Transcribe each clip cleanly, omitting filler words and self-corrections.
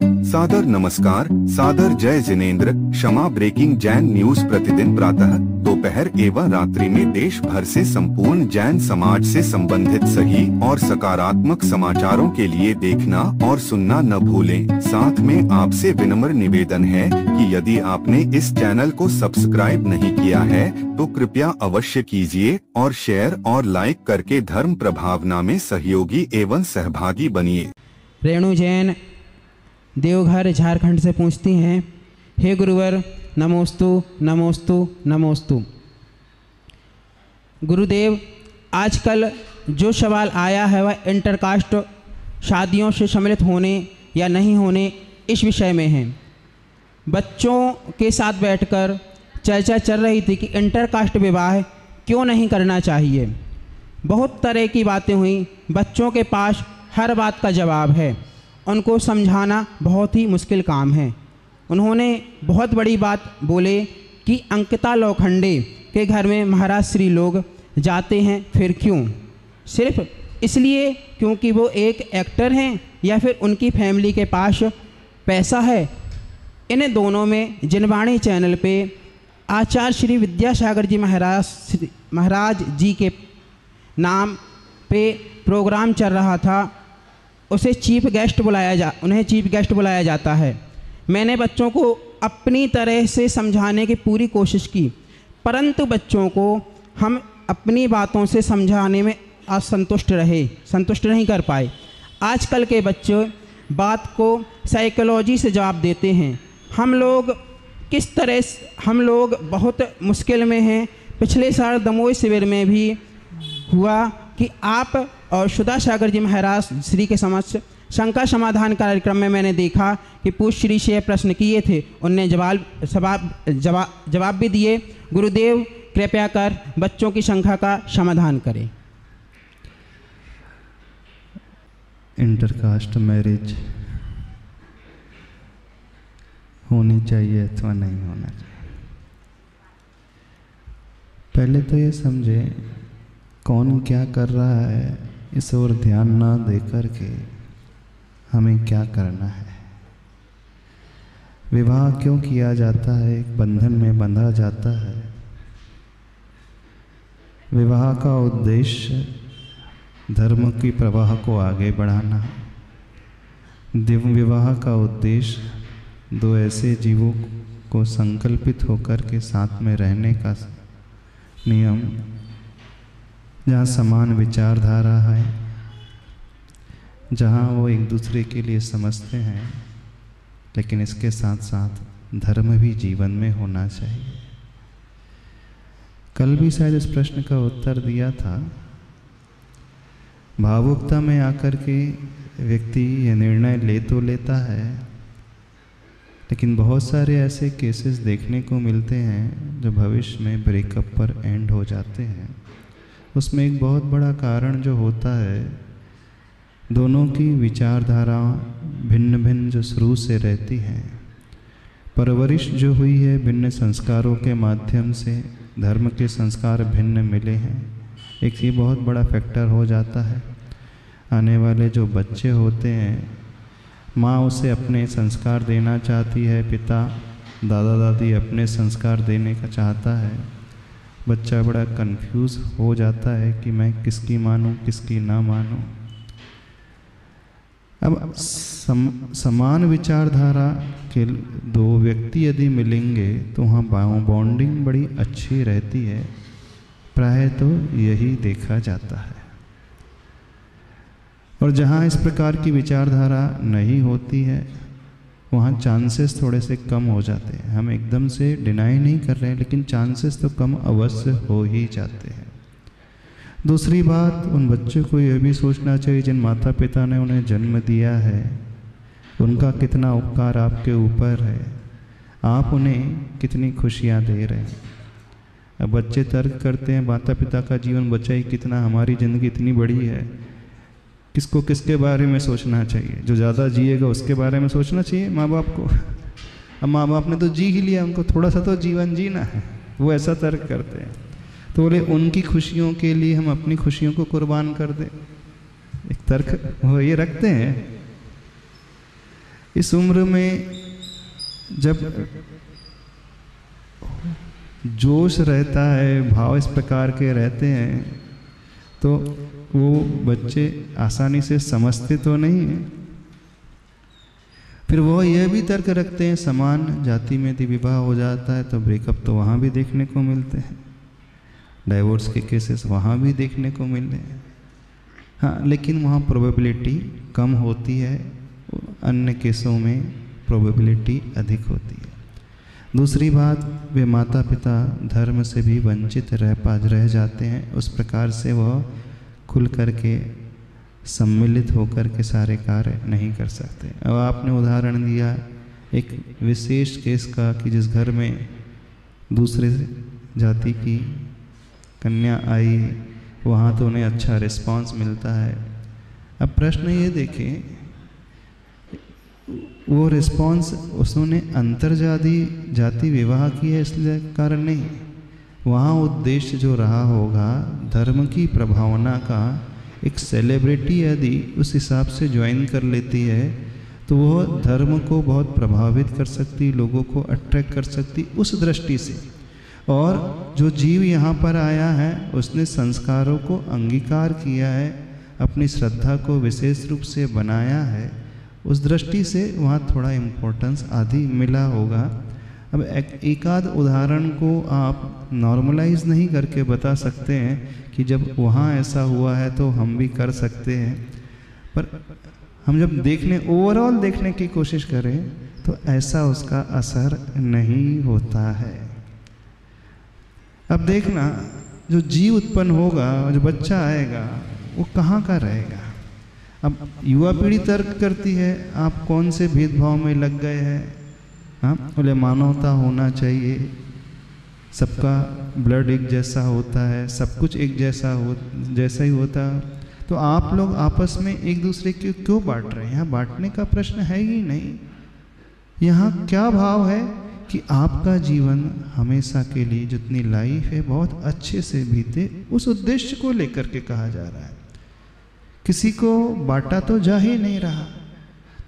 सादर नमस्कार, सादर जय जिनेंद्र। क्षमा ब्रेकिंग जैन न्यूज प्रतिदिन प्रातः, दोपहर एवं रात्रि में देश भर से संपूर्ण जैन समाज से संबंधित सही और सकारात्मक समाचारों के लिए देखना और सुनना न भूलें। साथ में आपसे विनम्र निवेदन है कि यदि आपने इस चैनल को सब्सक्राइब नहीं किया है तो कृपया अवश्य कीजिए और शेयर और लाइक करके धर्म प्रभावना में सहयोगी एवं सहभागी बनिए। रेणु जैन देवघर झारखंड से पूछती हैं, हे गुरुवर नमोस्तु नमोस्तु नमोस्तु। गुरुदेव, आजकल जो सवाल आया है वह इंटरकास्ट शादियों से सम्मिलित होने या नहीं होने इस विषय में है। बच्चों के साथ बैठकर चर्चा चल रही थी कि इंटरकास्ट विवाह क्यों नहीं करना चाहिए। बहुत तरह की बातें हुई। बच्चों के पास हर बात का जवाब है, उनको समझाना बहुत ही मुश्किल काम है। उन्होंने बहुत बड़ी बात बोले कि अंकिता लोखंडे के घर में महाराज श्री लोग जाते हैं, फिर क्यों? सिर्फ इसलिए क्योंकि वो एक एक्टर हैं या फिर उनकी फैमिली के पास पैसा है? इन दोनों में जिनवाणी चैनल पे आचार्य श्री विद्यासागर जी महाराज जी के नाम पे प्रोग्राम चल रहा था। उन्हें चीफ गेस्ट बुलाया जाता है। मैंने बच्चों को अपनी तरह से समझाने की पूरी कोशिश की, परंतु बच्चों को हम अपनी बातों से समझाने में संतुष्ट नहीं कर पाए। आजकल के बच्चे बात को साइकोलॉजी से जवाब देते हैं। हम लोग बहुत मुश्किल में हैं। पिछले साल दमोह शिविर में भी हुआ कि आप और सुधा सागर जी महाराज श्री के समक्ष शंका समाधान कार्यक्रम में मैंने देखा कि पूज्य श्री से प्रश्न किए थे, उनने जवाब भी दिए। गुरुदेव कृपया कर बच्चों की शंका का समाधान करें। इंटरकास्ट मैरिज होनी चाहिए अथवा नहीं होना चाहिए, पहले तो ये समझे कौन क्या कर रहा है, इस ओर ध्यान ना देकर के हमें क्या करना है। विवाह क्यों किया जाता है? एक बंधन में बंधा जाता है। विवाह का उद्देश्य धर्म की प्रवाह को आगे बढ़ाना। दिव्य विवाह का उद्देश्य दो ऐसे जीवों को संकल्पित होकर के साथ में रहने का नियम, जहाँ समान विचारधारा है, जहाँ वो एक दूसरे के लिए समझते हैं, लेकिन इसके साथ साथ धर्म भी जीवन में होना चाहिए। कल भी शायद इस प्रश्न का उत्तर दिया था। भावुकता में आकर के व्यक्ति ये निर्णय ले तो लेता है, लेकिन बहुत सारे ऐसे केसेस देखने को मिलते हैं जो भविष्य में ब्रेकअप पर एंड हो जाते हैं। उसमें एक बहुत बड़ा कारण जो होता है, दोनों की विचारधारा भिन्न भिन्न जो शुरू से रहती हैं, परवरिश जो हुई है भिन्न संस्कारों के माध्यम से, धर्म के संस्कार भिन्न मिले हैं, एक ये बहुत बड़ा फैक्टर हो जाता है। आने वाले जो बच्चे होते हैं, माँ उसे अपने संस्कार देना चाहती है, पिता दादा दादी अपने संस्कार देने का चाहता है। बच्चा बड़ा कंफ्यूज हो जाता है कि मैं किसकी मानूं किसकी ना मानूं। अब समान विचारधारा के दो व्यक्ति यदि मिलेंगे तो वहाँ बॉन्डिंग बड़ी अच्छी रहती है। प्राय तो यही देखा जाता है। और जहाँ इस प्रकार की विचारधारा नहीं होती है, वहाँ चांसेस थोड़े से कम हो जाते हैं। हम एकदम से डिनाई नहीं कर रहे हैं, लेकिन चांसेस तो कम अवश्य हो ही जाते हैं। दूसरी बात, उन बच्चों को यह भी सोचना चाहिए जिन माता पिता ने उन्हें जन्म दिया है, उनका कितना उपकार आपके ऊपर है, आप उन्हें कितनी खुशियाँ दे रहे हैं। अब बच्चे तर्क करते हैं माता पिता का जीवन बचा ही कितना, हमारी ज़िंदगी इतनी बड़ी है, किसको किसके बारे में सोचना चाहिए? जो ज़्यादा जिएगा उसके बारे में सोचना चाहिए माँ बाप को। अब माँ बाप ने तो जी ही लिया, उनको थोड़ा सा तो जीवन जीना है, वो ऐसा तर्क करते हैं। तो बोले उनकी खुशियों के लिए हम अपनी खुशियों को कुर्बान कर दें, एक तर्क वो ये रखते हैं। इस उम्र में जब जोश रहता है, भाव इस प्रकार के रहते हैं, तो वो बच्चे आसानी से समझते तो नहीं हैं। फिर वो यह भी तर्क रखते हैं समान जाति में यदि विवाह हो जाता है तो ब्रेकअप तो वहाँ भी देखने को मिलते हैं, डाइवोर्स के केसेस वहाँ भी देखने को मिल रहे हैं। हाँ, लेकिन वहाँ प्रोबेबिलिटी कम होती है, अन्य केसों में प्रोबेबिलिटी अधिक होती है। दूसरी बात, वे माता पिता धर्म से भी वंचित रह जाते हैं, उस प्रकार से वह खुल करके सम्मिलित होकर के सारे कार्य नहीं कर सकते। अब आपने उदाहरण दिया एक विशेष केस का कि जिस घर में दूसरे जाति की कन्या आई, वहाँ तो उन्हें अच्छा रिस्पांस मिलता है। अब प्रश्न ये देखें, वो रिस्पांस उसने जाति विवाह किया इसलिए कारण नहीं, वहाँ उद्देश्य जो रहा होगा धर्म की प्रभावना का। एक सेलिब्रिटी यदि उस हिसाब से ज्वाइन कर लेती है तो वह धर्म को बहुत प्रभावित कर सकती, लोगों को अट्रैक्ट कर सकती उस दृष्टि से। और जो जीव यहाँ पर आया है उसने संस्कारों को अंगीकार किया है, अपनी श्रद्धा को विशेष रूप से बनाया है, उस दृष्टि से वहाँ थोड़ा इम्पोर्टेंस आदि मिला होगा। अब एक आध उदाहरण को आप नॉर्मलाइज नहीं करके बता सकते हैं कि जब वहाँ ऐसा हुआ है तो हम भी कर सकते हैं, पर हम जब ओवरऑल देखने की कोशिश करें तो ऐसा उसका असर नहीं होता है। अब देखना, जो जीव उत्पन्न होगा, जो बच्चा आएगा, वो कहाँ का रहेगा। अब युवा पीढ़ी तर्क करती है आप कौन से भेदभाव में लग गए हैं। हाँ, बोले मानवता होना चाहिए, सबका ब्लड एक जैसा होता है, सब कुछ एक जैसा ही होता। तो आप लोग आपस में एक दूसरे को क्यों बांट रहे हैं? यहाँ बांटने का प्रश्न है ही नहीं। यहाँ क्या भाव है कि आपका जीवन हमेशा के लिए जितनी लाइफ है बहुत अच्छे से बीते, उस उद्देश्य को लेकर के कहा जा रहा है। किसी को बांटा तो जा ही नहीं रहा।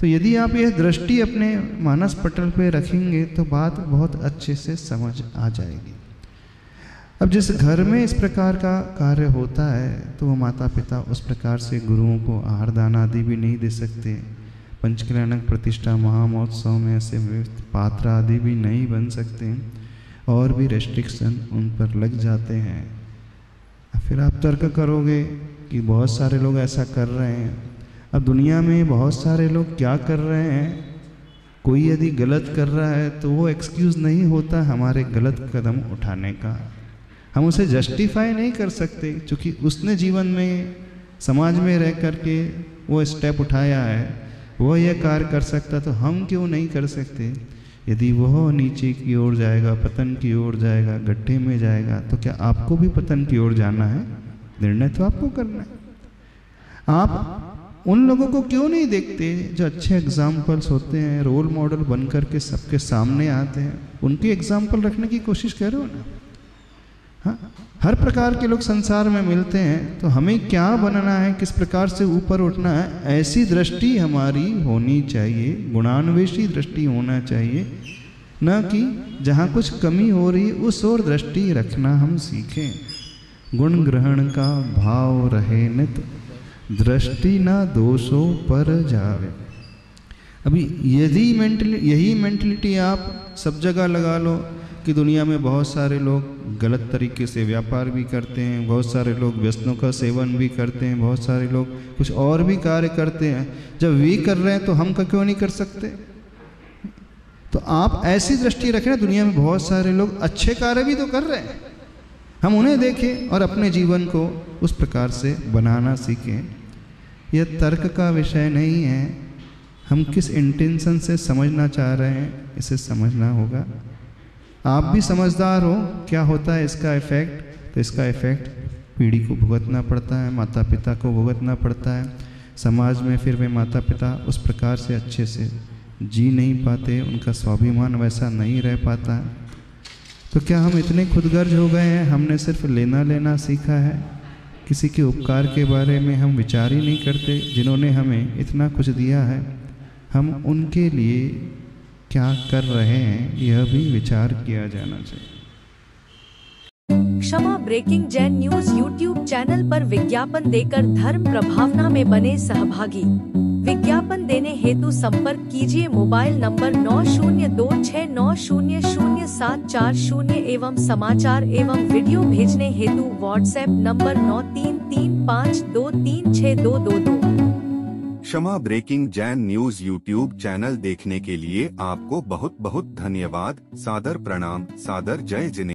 तो यदि आप यह दृष्टि अपने मानस पटल पे रखेंगे तो बात बहुत अच्छे से समझ आ जाएगी। अब जिस घर में इस प्रकार का कार्य होता है तो वो माता पिता उस प्रकार से गुरुओं को आहार दान आदि भी नहीं दे सकते। पंचकल्याणक प्रतिष्ठा महामहोत्सव में ऐसे पात्र आदि भी नहीं बन सकते, और भी रेस्ट्रिक्शन उन पर लग जाते हैं। फिर आप तर्क करोगे कि बहुत सारे लोग ऐसा कर रहे हैं। अब दुनिया में बहुत सारे लोग क्या कर रहे हैं, कोई यदि गलत कर रहा है तो वो एक्सक्यूज़ नहीं होता हमारे गलत कदम उठाने का। हम उसे जस्टिफाई नहीं कर सकते, क्योंकि उसने जीवन में समाज में रह कर के वो स्टेप उठाया है, वह यह कार्य कर सकता, तो हम क्यों नहीं कर सकते। यदि वह नीचे की ओर जाएगा, पतन की ओर जाएगा, गड्ढे में जाएगा, तो क्या आपको भी पतन की ओर जाना है? निर्णय तो आपको करना है। आप उन लोगों को क्यों नहीं देखते जो अच्छे एग्जाम्पल्स होते हैं, रोल मॉडल बन करके सबके सामने आते हैं, उनके एग्जाम्पल रखने की कोशिश करो ना। हाँ, हर प्रकार के लोग संसार में मिलते हैं, तो हमें क्या बनना है, किस प्रकार से ऊपर उठना है, ऐसी दृष्टि हमारी होनी चाहिए, गुणान्वेषी दृष्टि होना चाहिए, न कि जहाँ कुछ कमी हो रही उस ओर दृष्टि रखना हम सीखें। गुण ग्रहण का भाव रहे नित, दृष्टि ना दोषों पर जावे। अभी यही मेंटलिटी आप सब जगह लगा लो कि दुनिया में बहुत सारे लोग गलत तरीके से व्यापार भी करते हैं, बहुत सारे लोग व्यसनों का सेवन भी करते हैं, बहुत सारे लोग कुछ और भी कार्य करते हैं। जब वे कर रहे हैं तो हम क्यों नहीं कर सकते? तो आप ऐसी दृष्टि रखें, दुनिया में बहुत सारे लोग अच्छे कार्य भी तो कर रहे हैं, हम उन्हें देखें और अपने जीवन को उस प्रकार से बनाना सीखें। यह तर्क का विषय नहीं है, हम किस इंटेंशन से समझना चाह रहे हैं इसे समझना होगा। आप भी समझदार हो क्या होता है इसका इफ़ेक्ट, तो इसका इफ़ेक्ट पीढ़ी को भुगतना पड़ता है, माता पिता को भुगतना पड़ता है। समाज में फिर वे माता पिता उस प्रकार से अच्छे से जी नहीं पाते, उनका स्वाभिमान वैसा नहीं रह पाता है। तो क्या हम इतने खुदगर्ज हो गए हैं, हमने सिर्फ लेना सीखा है, किसी के उपकार के बारे में हम विचार ही नहीं करते जिन्होंने हमें इतना कुछ दिया है। हम उनके लिए क्या कर रहे हैं यह भी विचार किया जाना चाहिए। Kshama breaking Jain news YouTube channel पर विज्ञापन देकर धर्म प्रभावना में बने सहभागी। विज्ञापन देने हेतु संपर्क कीजिए मोबाइल नंबर 9026900740 एवं समाचार एवं वीडियो भेजने हेतु WhatsApp number 9335236222। Kshama breaking Jain news YouTube channel देखने के लिए आपको बहुत बहुत धन्यवाद। सादर प्रणाम, सादर जय जिनेंद्र।